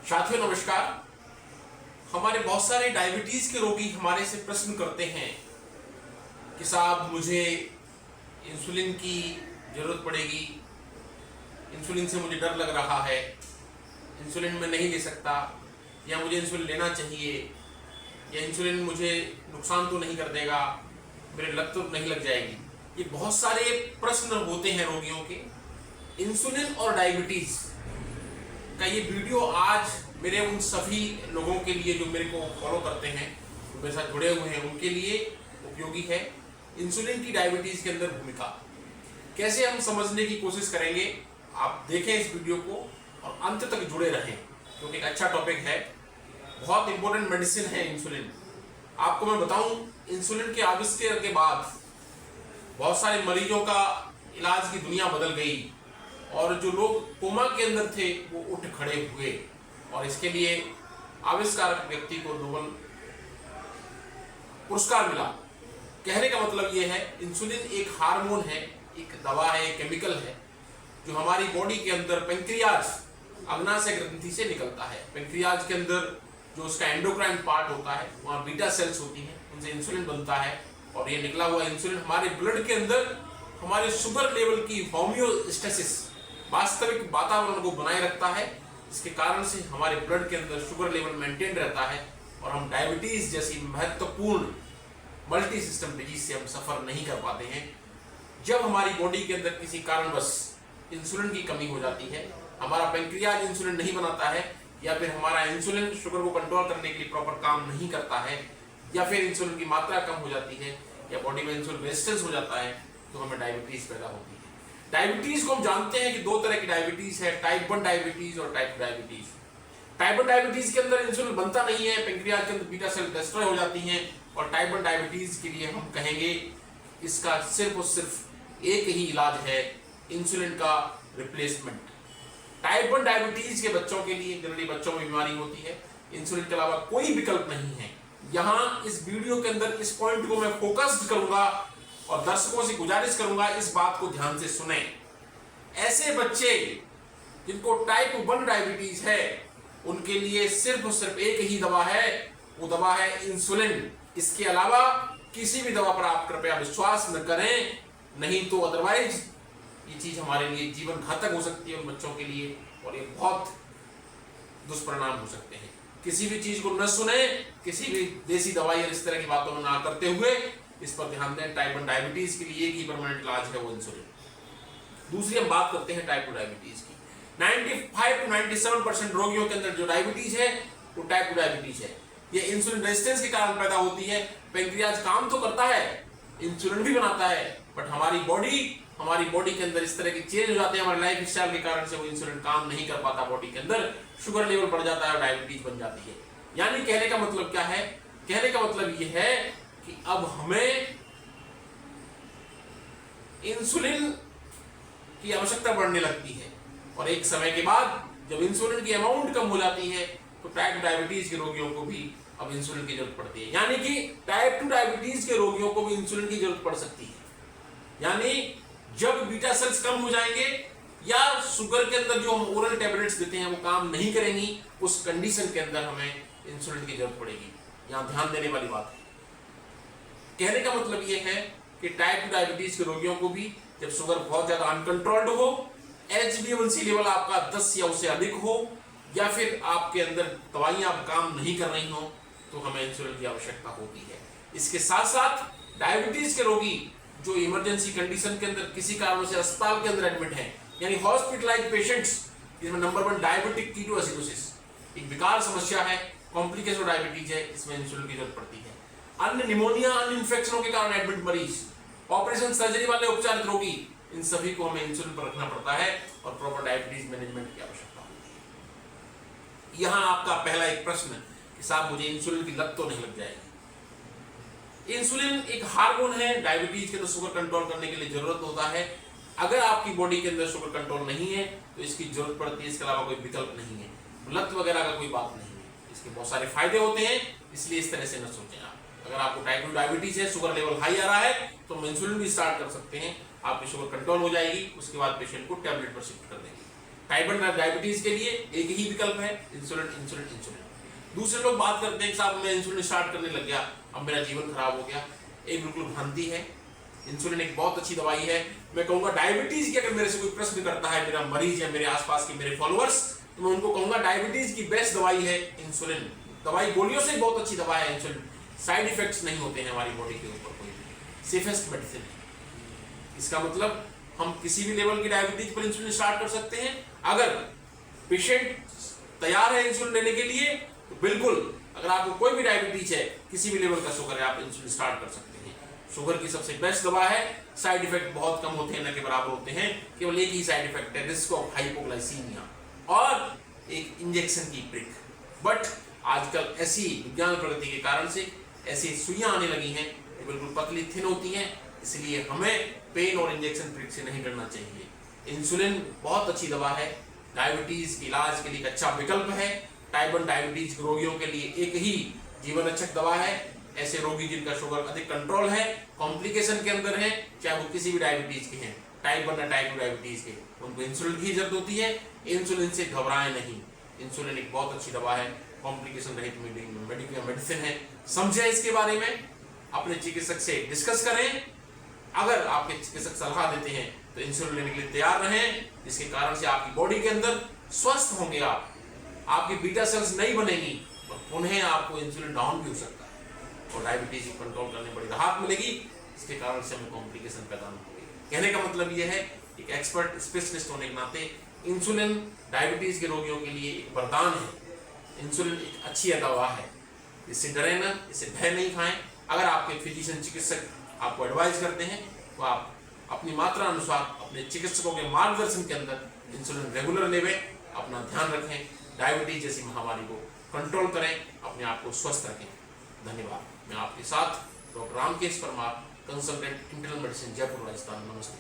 साथियों नमस्कार। हमारे बहुत सारे डायबिटीज के रोगी हमारे से प्रश्न करते हैं कि साहब मुझे इंसुलिन की जरूरत पड़ेगी, इंसुलिन से मुझे डर लग रहा है, इंसुलिन मैं नहीं ले सकता, या मुझे इंसुलिन लेना चाहिए, या इंसुलिन मुझे नुकसान तो नहीं कर देगा, मेरे लत तो नहीं लग जाएगी। ये बहुत सारे प्रश्न होते हैं रोगियों के। इंसुलिन और डायबिटीज का ये वीडियो आज मेरे उन सभी लोगों के लिए जो मेरे को फॉलो करते हैं, जो मेरे साथ जुड़े हुए हैं, उनके लिए उपयोगी है। इंसुलिन की डायबिटीज के अंदर भूमिका कैसे हम समझने की कोशिश करेंगे। आप देखें इस वीडियो को और अंत तक जुड़े रहें, क्योंकि एक अच्छा टॉपिक है, बहुत इंपॉर्टेंट मेडिसिन है इंसुलिन। आपको मैं बताऊं, इंसुलिन के आविष्कार के बाद बहुत सारे मरीजों का इलाज की दुनिया बदल गई और जो लोग कोमा के अंदर थे वो उठ खड़े हुए, और इसके लिए आविष्कारक व्यक्ति को नोबेल पुरस्कार मिला। कहने का मतलब ये है, इंसुलिन एक हार्मोन है, एक दवा है, एक केमिकल है जो हमारी बॉडी के अंदर पेंक्रियाज अग्नाशय ग्रंथि से निकलता है। पेंक्रियाज के अंदर जो उसका एंडोक्राइन पार्ट होता है, वहाँ बीटा सेल्स होती हैं, उनसे इंसुलिन बनता है, और ये निकला हुआ इंसुलिन हमारे ब्लड के अंदर हमारे शुगर लेवल की होम्योस्टेसिस, वास्तविक वातावरण को बनाए रखता है। इसके कारण से हमारे ब्लड के अंदर शुगर लेवल मेंटेन रहता है और हम डायबिटीज जैसी महत्वपूर्ण मल्टी सिस्टम डिजीज से हम सफर नहीं कर पाते हैं। जब हमारी बॉडी के अंदर किसी कारणवश इंसुलिन की कमी हो जाती है, हमारा पेंक्रियाज इंसुलिन नहीं बनाता है, या फिर हमारा इंसुलिन शुगर को कंट्रोल करने के लिए प्रॉपर काम नहीं करता है, या फिर इंसुलिन की मात्रा कम हो जाती है, या बॉडी में इंसुलिन रेजिस्टेंस हो जाता है, तो हमें डायबिटीज पैदा होती है। डायबिटीज को हम जानते हैं कि दो तरह की डायबिटीज है, टाइप 1 डायबिटीज और टाइप 2 डायबिटीज। टाइप 1 डायबिटीज के अंदर इंसुलिन बनता नहीं है, पेंक्रियाज के अंदर बीटा सेल डिस्ट्रॉय हो जाती हैं, और टाइप 1 डायबिटीज के लिए हम कहेंगे इसका सिर्फ और सिर्फ एक ही इलाज है, इंसुलिन का रिप्लेसमेंट। टाइप 1 डायबिटीज के बच्चों के लिए, जनरली बच्चों में बीमारी होती है, इंसुलिन के अलावा कोई विकल्प नहीं है। यहाँ इस वीडियो के अंदर इस पॉइंट को मैं फोकस्ड करूंगा और दर्शकों से गुजारिश करूंगा इस बात को ध्यान से सुने। ऐसे बच्चे जिनको टाइप 1 डायबिटीज है, उनके लिए सिर्फ और सिर्फ एक ही दवा है, वो दवा है इंसुलिन। इसके अलावा किसी भी दवा पर आप कृपया विश्वास न करें, नहीं तो अदरवाइज ये चीज हमारे लिए जीवन घातक हो सकती है उन बच्चों के लिए, और ये बहुत दुष्परिणाम हो सकते हैं। किसी भी चीज को न सुने, किसी भी देसी दवाई और इस तरह की बातों में ना करते हुए इस पर ध्यान दें। टाइप 1 डायबिटीज के लिए एक ही परमानेंट इलाज है, वो इंसुलिन। दूसरी हम बात करते हैं टाइप 2 डायबिटीज की। 95 to 97% रोगियों के अंदर जो डायबिटीज है वो टाइप 2 डायबिटीज है। ये इंसुलिन रेजिस्टेंस के कारण पैदा होती है। पेंक्रियाज काम तो करता है, इंसुलिन भी बनाता है, बट हमारी बॉडी के अंदर इस तरह के चेंज हो जाते हैं हमारे लाइफ स्टाइल के कारण से, वो इंसुलिन काम नहीं कर पाता बॉडी के अंदर, शुगर लेवल बढ़ जाता है और डायबिटीज बन जाती है। यानी कहने का मतलब क्या है? कहने का मतलब ये है कि अब हमें इंसुलिन की आवश्यकता बढ़ने लगती है, और एक समय के बाद जब इंसुलिन की अमाउंट कम हो जाती है तो टाइप 2 डायबिटीज के रोगियों को भी अब इंसुलिन की जरूरत पड़ती है। यानी कि टाइप 2 डायबिटीज के रोगियों को भी इंसुलिन की जरूरत पड़ सकती है। यानी जब बीटा सेल्स कम हो जाएंगे या शुगर के अंदर जो हम ओरल टैबलेट्स देते हैं वो काम नहीं करेंगी, उस कंडीशन के अंदर हमें इंसुलिन की जरूरत पड़ेगी। यहां ध्यान देने वाली बात है। कहने का मतलब यह है कि टाइप 2 डायबिटीज के रोगियों को भी जब शुगर बहुत ज्यादा अनकंट्रोल्ड हो, HbA1c लेवल आपका 10 या उससे अधिक हो, या फिर आपके अंदर दवाइयां काम नहीं कर रही हो, तो हमें इंसुलिन की आवश्यकता होती है। इसके साथ साथ डायबिटीज के रोगी जो इमरजेंसी कंडीशन के अंदर किसी कारण से अस्पताल के अंदर एडमिट है, यानी हॉस्पिटलाइज्ड पेशेंट्स, जिसमें नंबर 1 डायबिटिक कीटोएसिडोसिस एक विकार समस्या है, कॉम्प्लिकेशन डायबिटीज है, इसमें इंसुलिन की जरूरत पड़ती है। अन्य निमोनिया, अन्य इन्फेक्शनों के कारण एडमिट मरीज, ऑपरेशन सर्जरी वाले उपचारित रोगी, इन सभी को हमें इंसुलिन पर रखना पड़ता है और प्रॉपर डायबिटीज मैनेजमेंट की आवश्यकता होती है। यहां आपका पहला एक प्रश्न कि साहब मुझे इंसुलिन की लत तो नहीं लग जाएगी? इंसुलिन एक हार्मोन है, डायबिटीज के अंदर शुगर कंट्रोल करने के लिए जरूरत होता है। अगर आपकी बॉडी के अंदर शुगर कंट्रोल नहीं है तो इसकी जरूरत पड़ती है, इसके अलावा कोई विकल्प नहीं है। लत वगैरह का कोई बात नहीं है, इसके बहुत सारे फायदे होते हैं, इसलिए इस तरह से न सोचें आप। अगर आपको टाइप 2 डायबिटीज है, शुगर लेवल हाई आ रहा है, तो हम इंसुलिन भी स्टार्ट कर सकते हैं, आपकी शुगर कंट्रोल हो जाएगी, उसके बाद पेशेंट को टैबलेट पर शिफ्ट कर देंगे। टाइप 1 डायबिटीज के लिए एक ही विकल्प है, इंसुलिन इंसुलिन इंसुलिन। दूसरे लोग बात करते हैं कि साहब मैं इंसुलिन स्टार्ट करने लग गया, अब मेरा जीवन खराब हो गया। एक बिल्कुल भ्रांति है। इंसुलिन एक बहुत अच्छी दवाई है। मैं कहूँगा डायबिटीज की अगर मेरे से कोई प्रश्न करता है, मेरा मरीज या मेरे आसपास के मेरे फॉलोअर्स, तो मैं उनको कहूँगा डायबिटीज की बेस्ट दवाई है इंसुलिन। दवाई गोलियों से बहुत अच्छी दवा है इंसुलिन। साइड इफेक्ट्स नहीं होते हैं हमारी बॉडी के ऊपर कोई भी। सेफेस्ट मेडिसिन है। इसका मतलब हम किसी भी लेवल की डायबिटीज पर इंसुलिन स्टार्ट कर सकते हैं। अगर पेशेंट तैयार है इंसुलिन लेने के लिए तो बिल्कुल, अगर आपको कोई भी डायबिटीज है, किसी भी लेवल का शुगर है, आप इंसुलिन स्टार्ट कर सकते हैं। शुगर की सबसे बेस्ट दवा है। साइड इफेक्ट बहुत कम होते हैं, न के बराबर होते हैं। केवल एक ही साइड इफेक्ट है, रिस्क ऑफ हाइपोग्लाइसीमिया और एक इंजेक्शन की प्रिक। बट आजकल ऐसी विज्ञान प्रगति के कारण से ऐसी सुइयां आने लगी हैं जो बिल्कुल पतली थिन होती हैं, इसलिए हमें पेन और इंजेक्शन प्रिक से नहीं करना चाहिए। इंसुलिन बहुत अच्छी दवा है, डायबिटीज के इलाज के लिए एक अच्छा विकल्प है। टाइप 1 डायबिटीज के रोगियों के लिए एक ही जीवन रक्षक दवा है। ऐसे रोगी जिनका शुगर अधिक कंट्रोल है, कॉम्प्लिकेशन के अंदर है, चाहे वो किसी भी डायबिटीज के हैं, टाइप 1 या टाइप 2 डायबिटीज के, उनको इंसुलिन की जरूरत होती है। इंसुलिन से घबराएं नहीं। इंसुलिन एक बहुत अच्छी दवा है, कॉम्प्लिकेशन रहित मेडिसिन है। समझें इसके बारे में, अपने चिकित्सक से डिस्कस करें। अगर आपके चिकित्सक सलाह देते हैं तो इंसुलिन लेने के लिए तैयार रहें, जिसके कारण से आपकी बॉडी के अंदर स्वस्थ होंगे आप, आपकी बीटा सेल्स नहीं बनेगी और पुनः आपको इंसुलिन डाउन भी हो सकता है और डायबिटीज को कंट्रोल करने में बड़ी राहत मिलेगी, इसके कारण से हमें कॉम्प्लिकेशन पैदा नहीं होगी। कहने का मतलब यह है, एक एक्सपर्ट स्पेशलिस्ट होने के नाते इंसुलिन डायबिटीज के रोगियों के लिए एक वरदान है। इंसुलिन एक अच्छी दवा है, इससे डरें ना, इससे भय नहीं खाएं। अगर आपके फिजिशियन चिकित्सक आपको एडवाइस करते हैं तो आप अपनी मात्रा अनुसार अपने चिकित्सकों के मार्गदर्शन के अंदर इंसुलिन रेगुलर लेवें, अपना ध्यान रखें, डायबिटीज जैसी महामारी को कंट्रोल करें, अपने आप को स्वस्थ रखें। धन्यवाद। मैं आपके साथ doctor Ramkesh Parmar, consultant internal medicine, Jaipur, Rajasthan. नमस्ते।